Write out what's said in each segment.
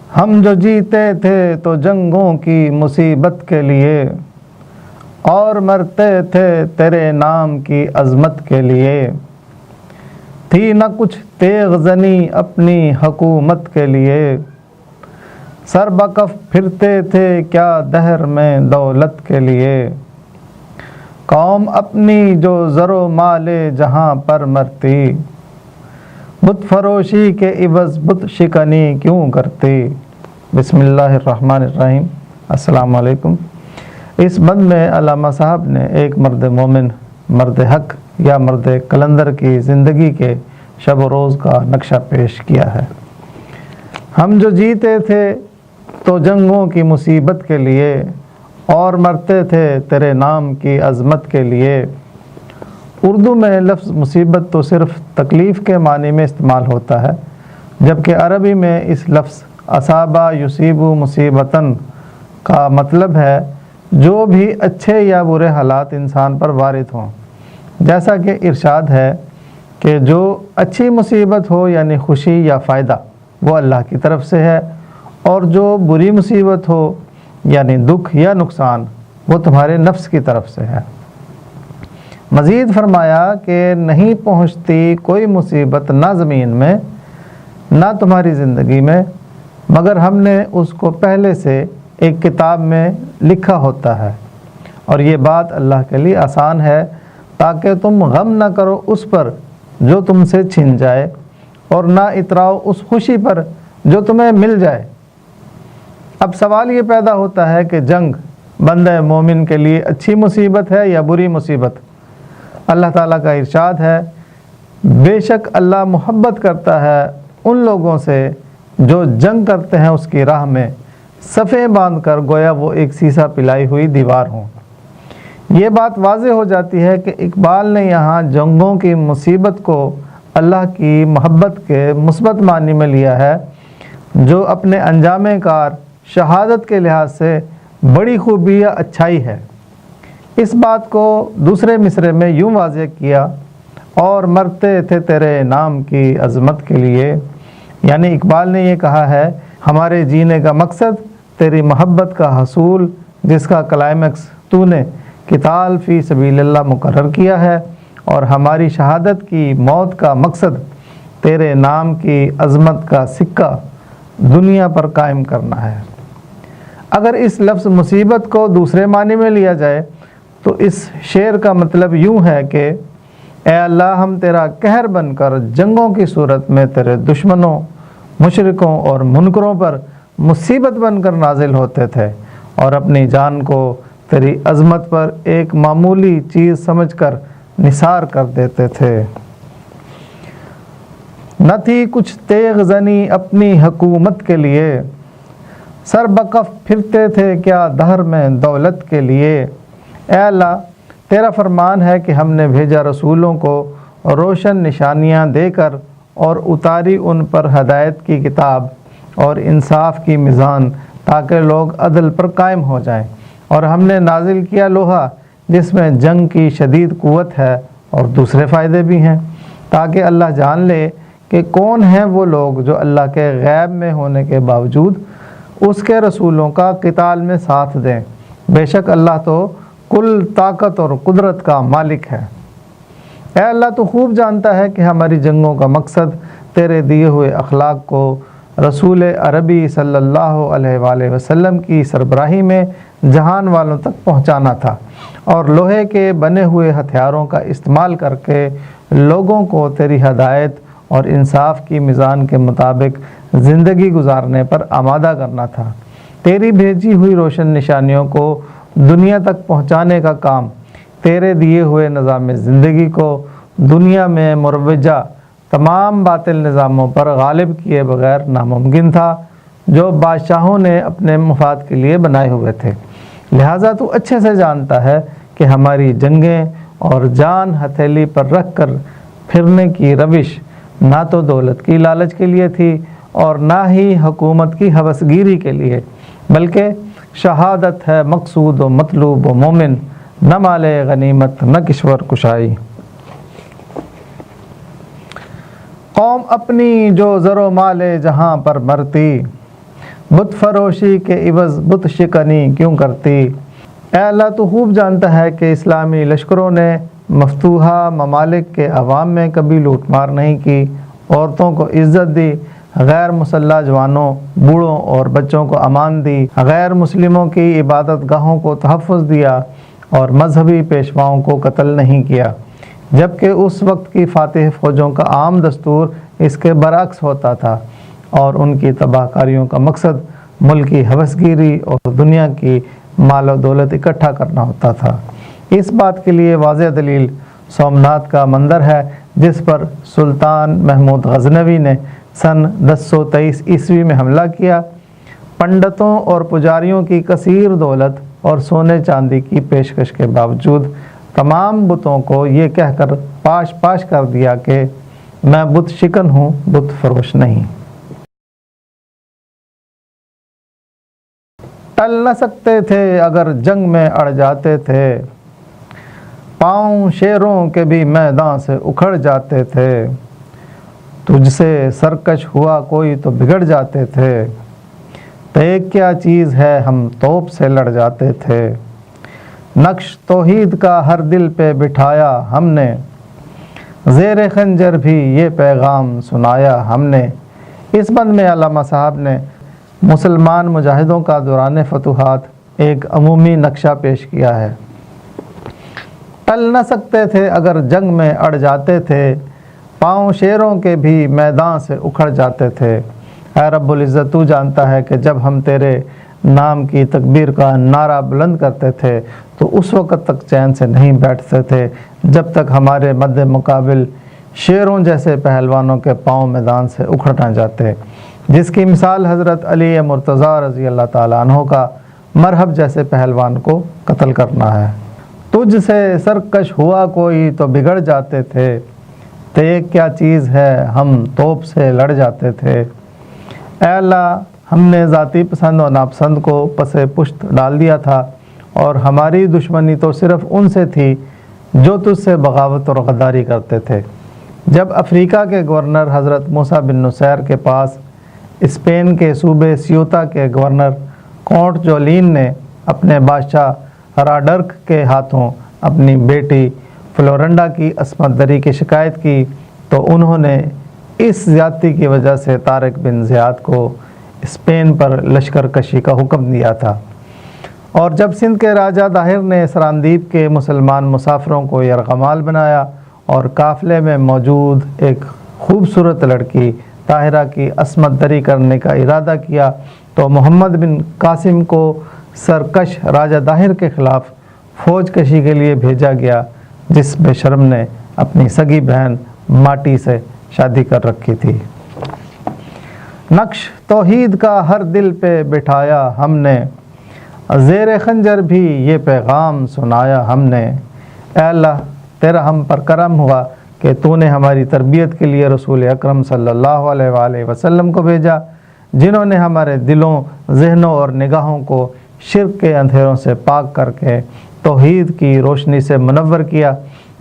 ہم جو جیتے تھے تو جنگوں کی مصیبت کے لیے، اور مرتے تھے تیرے نام کی عظمت کے لیے۔ تھی نہ کچھ تیغ زنی اپنی حکومت کے لیے، سر بکف پھرتے تھے کیا دہر میں دولت کے لیے۔ قوم اپنی جو زر و مال جہاں پر مرتی، بت فروشی کے عوض بت شکنی کیوں کرتی۔ بسم اللہ الرحمن الرحیم۔ السلام علیکم۔ اس بند میں علامہ صاحب نے ایک مرد مومن، مرد حق یا مرد کلندر کی زندگی کے شب و روز کا نقشہ پیش کیا ہے۔ ہم جو جیتے تھے تو جنگوں کی مصیبت کے لیے، اور مرتے تھے تیرے نام کی عظمت کے لیے۔ اردو میں لفظ مصیبت تو صرف تکلیف کے معنی میں استعمال ہوتا ہے، جبکہ عربی میں اس لفظ اصابہ یصیب مصیبتاً کا مطلب ہے جو بھی اچھے یا برے حالات انسان پر وارد ہوں۔ جیسا کہ ارشاد ہے کہ جو اچھی مصیبت ہو یعنی خوشی یا فائدہ وہ اللہ کی طرف سے ہے، اور جو بری مصیبت ہو یعنی دکھ یا نقصان وہ تمہارے نفس کی طرف سے ہے۔ مزید فرمایا کہ نہیں پہنچتی کوئی مصیبت نہ زمین میں نہ تمہاری زندگی میں، مگر ہم نے اس کو پہلے سے ایک کتاب میں لکھا ہوتا ہے، اور یہ بات اللہ کے لیے آسان ہے تاکہ تم غم نہ کرو اس پر جو تم سے چھن جائے، اور نہ اتراؤ اس خوشی پر جو تمہیں مل جائے۔ اب سوال یہ پیدا ہوتا ہے کہ جنگ بندہ مومن کے لیے اچھی مصیبت ہے یا بری مصیبت؟ اللہ تعالیٰ کا ارشاد ہے، بے شک اللہ محبت کرتا ہے ان لوگوں سے جو جنگ کرتے ہیں اس کی راہ میں صفیں باندھ کر گویا وہ ایک سیسا پلائی ہوئی دیوار ہوں۔ یہ بات واضح ہو جاتی ہے کہ اقبال نے یہاں جنگوں کی مصیبت کو اللہ کی محبت کے مثبت معنی میں لیا ہے، جو اپنے انجام کار شہادت کے لحاظ سے بڑی خوبی یا اچھائی ہے۔ اس بات کو دوسرے مصرے میں یوں واضح کیا، اور مرتے تھے تیرے نام کی عظمت کے لیے، یعنی اقبال نے یہ کہا ہے ہمارے جینے کا مقصد تیری محبت کا حصول، جس کا کلائمیکس تو نے قتال فی سبیل اللہ مقرر کیا ہے، اور ہماری شہادت کی موت کا مقصد تیرے نام کی عظمت کا سکہ دنیا پر قائم کرنا ہے۔ اگر اس لفظ مصیبت کو دوسرے معنی میں لیا جائے تو اس شعر کا مطلب یوں ہے کہ اے اللہ، ہم تیرا قہر بن کر جنگوں کی صورت میں تیرے دشمنوں، مشرکوں اور منکروں پر مصیبت بن کر نازل ہوتے تھے، اور اپنی جان کو تیری عظمت پر ایک معمولی چیز سمجھ کر نثار کر دیتے تھے۔ نہ تھی کچھ تیغ زنی اپنی حکومت کے لیے، سر بکف پھرتے تھے کیا دہر میں دولت کے لیے۔ اے اللہ، تیرا فرمان ہے کہ ہم نے بھیجا رسولوں کو روشن نشانیاں دے کر، اور اتاری ان پر ہدایت کی کتاب اور انصاف کی میزان، تاکہ لوگ عدل پر قائم ہو جائیں، اور ہم نے نازل کیا لوہا جس میں جنگ کی شدید قوت ہے اور دوسرے فائدے بھی ہیں، تاکہ اللہ جان لے کہ کون ہیں وہ لوگ جو اللہ کے غیب میں ہونے کے باوجود اس کے رسولوں کا قتال میں ساتھ دیں۔ بے شک اللہ تو کل طاقت اور قدرت کا مالک ہے۔ اے اللہ، تو خوب جانتا ہے کہ ہماری جنگوں کا مقصد تیرے دیے ہوئے اخلاق کو رسول عربی صلی اللہ علیہ وآلہ وسلم کی سربراہی میں جہان والوں تک پہنچانا تھا، اور لوہے کے بنے ہوئے ہتھیاروں کا استعمال کر کے لوگوں کو تیری ہدایت اور انصاف کی میزان کے مطابق زندگی گزارنے پر آمادہ کرنا تھا۔ تیری بھیجی ہوئی روشن نشانیوں کو دنیا تک پہنچانے کا کام تیرے دیے ہوئے نظام زندگی کو دنیا میں مروجہ تمام باطل نظاموں پر غالب کیے بغیر ناممکن تھا، جو بادشاہوں نے اپنے مفاد کے لیے بنائے ہوئے تھے۔ لہٰذا تو اچھے سے جانتا ہے کہ ہماری جنگیں اور جان ہتھیلی پر رکھ کر پھرنے کی روش نہ تو دولت کی لالچ کے لیے تھی اور نہ ہی حکومت کی ہوسگیری کے لیے، بلکہ شہادت ہے مقصود و مطلوب و مومن، نہ مال غنیمت نہ کشور کشائی۔ قوم اپنی جو زر و مال جہاں پر مرتی، بت فروشی کے عوض بت شکنی کیوں کرتی؟ اے اللہ تو خوب جانتا ہے کہ اسلامی لشکروں نے مفتوحہ ممالک کے عوام میں کبھی لوٹ مار نہیں کی، عورتوں کو عزت دی، غیر مسلح جوانوں، بوڑھوں اور بچوں کو امان دی، غیر مسلموں کی عبادت گاہوں کو تحفظ دیا اور مذہبی پیشواؤں کو قتل نہیں کیا، جبکہ اس وقت کی فاتح فوجوں کا عام دستور اس کے برعکس ہوتا تھا اور ان کی تباہ کاریوں کا مقصد ملکی ہوسگیری اور دنیا کی مال و دولت اکٹھا کرنا ہوتا تھا۔ اس بات کے لیے واضح دلیل سومناتھ کا مندر ہے، جس پر سلطان محمود غزنوی نے سن 1023 عیسوی میں حملہ کیا۔ پنڈتوں اور پجاریوں کی کثیر دولت اور سونے چاندی کی پیشکش کے باوجود تمام بتوں کو یہ کہہ کر پاش پاش کر دیا کہ میں بت شکن ہوں، بت فروش نہیں۔ ٹل نہ سکتے تھے اگر جنگ میں اڑ جاتے تھے، پاؤں شیروں کے بھی میدان سے اکھڑ جاتے تھے، تجھ سے سرکش ہوا کوئی تو بگڑ جاتے تھے، ایک کیا چیز ہے ہم توپ سے لڑ جاتے تھے، نقش توحید کا ہر دل پہ بٹھایا ہم نے، زیر خنجر بھی یہ پیغام سنایا ہم نے۔ اس بند میں علامہ صاحب نے مسلمان مجاہدوں کا دوران فتوحات ایک عمومی نقشہ پیش کیا ہے۔ ٹل نہ سکتے تھے اگر جنگ میں اڑ جاتے تھے، پاؤں شیروں کے بھی میدان سے اکھڑ جاتے تھے۔ اے رب العزت تو جانتا ہے کہ جب ہم تیرے نام کی تکبیر کا نعرہ بلند کرتے تھے تو اس وقت تک چین سے نہیں بیٹھتے تھے جب تک ہمارے مد مقابل شیروں جیسے پہلوانوں کے پاؤں میدان سے اکھڑ نہ جاتے، جس کی مثال حضرت علی مرتضیٰ رضی اللہ تعالیٰ عنہ کا مرحب جیسے پہلوان کو قتل کرنا ہے۔ تجھ سے سرکش ہوا کوئی تو بگڑ جاتے تھے، ایک کیا چیز ہے ہم توپ سے لڑ جاتے تھے۔ اے اللہ ہم نے ذاتی پسند اور ناپسند کو پس پشت ڈال دیا تھا، اور ہماری دشمنی تو صرف ان سے تھی جو تجھ سے بغاوت اور غداری کرتے تھے۔ جب افریقہ کے گورنر حضرت موسیٰ بن نصیر کے پاس اسپین کے صوبے سیوتا کے گورنر کونٹ جولین نے اپنے بادشاہ راڈرک کے ہاتھوں اپنی بیٹی فلورنڈا کی عصمت دری کی شکایت کی تو انہوں نے اس زیادتی کی وجہ سے طارق بن زیاد کو اسپین پر لشکر کشی کا حکم دیا تھا، اور جب سندھ کے راجہ داہر نے سراندیپ کے مسلمان مسافروں کو یرغمال بنایا اور قافلے میں موجود ایک خوبصورت لڑکی طاہرہ کی عصمت دری کرنے کا ارادہ کیا تو محمد بن قاسم کو سرکش راجہ داہر کے خلاف فوج کشی کے لیے بھیجا گیا، جس بے شرم نے اپنی سگی بہن ماٹی سے شادی کر رکھی تھی۔ نقش توحید کا ہر دل پہ بٹھایا ہم نے، زیر خنجر بھی یہ پیغام سنایا ہم نے۔ اے اللہ تیرا ہم پر کرم ہوا کہ تو نے ہماری تربیت کے لیے رسول اکرم صلی اللہ علیہ وآلہ وسلم کو بھیجا، جنہوں نے ہمارے دلوں، ذہنوں اور نگاہوں کو شرک کے اندھیروں سے پاک کر کے توحید کی روشنی سے منور کیا۔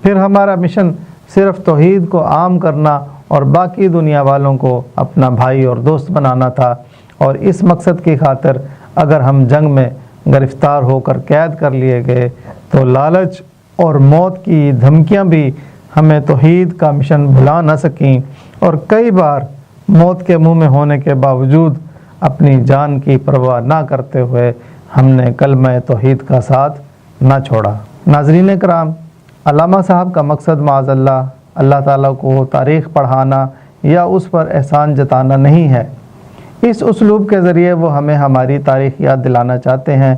پھر ہمارا مشن صرف توحید کو عام کرنا اور باقی دنیا والوں کو اپنا بھائی اور دوست بنانا تھا، اور اس مقصد کی خاطر اگر ہم جنگ میں گرفتار ہو کر قید کر لیے گئے تو لالچ اور موت کی دھمکیاں بھی ہمیں توحید کا مشن بھلا نہ سکیں، اور کئی بار موت کے منہ میں ہونے کے باوجود اپنی جان کی پرواہ نہ کرتے ہوئے ہم نے کلمہ توحید کا ساتھ نہ چھوڑا۔ ناظرین کرام، علامہ صاحب کا مقصد معاذ اللہ تعالیٰ کو تاریخ پڑھانا یا اس پر احسان جتانا نہیں ہے۔ اس اسلوب کے ذریعے وہ ہمیں ہماری تاریخ یاد دلانا چاہتے ہیں۔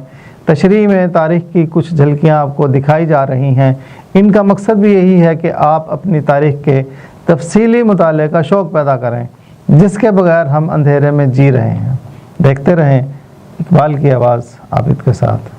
تشریح میں تاریخ کی کچھ جھلکیاں آپ کو دکھائی جا رہی ہیں، ان کا مقصد بھی یہی ہے کہ آپ اپنی تاریخ کے تفصیلی مطالعے کا شوق پیدا کریں، جس کے بغیر ہم اندھیرے میں جی رہے ہیں۔ دیکھتے رہیں اقبال کی آواز عابد کے ساتھ۔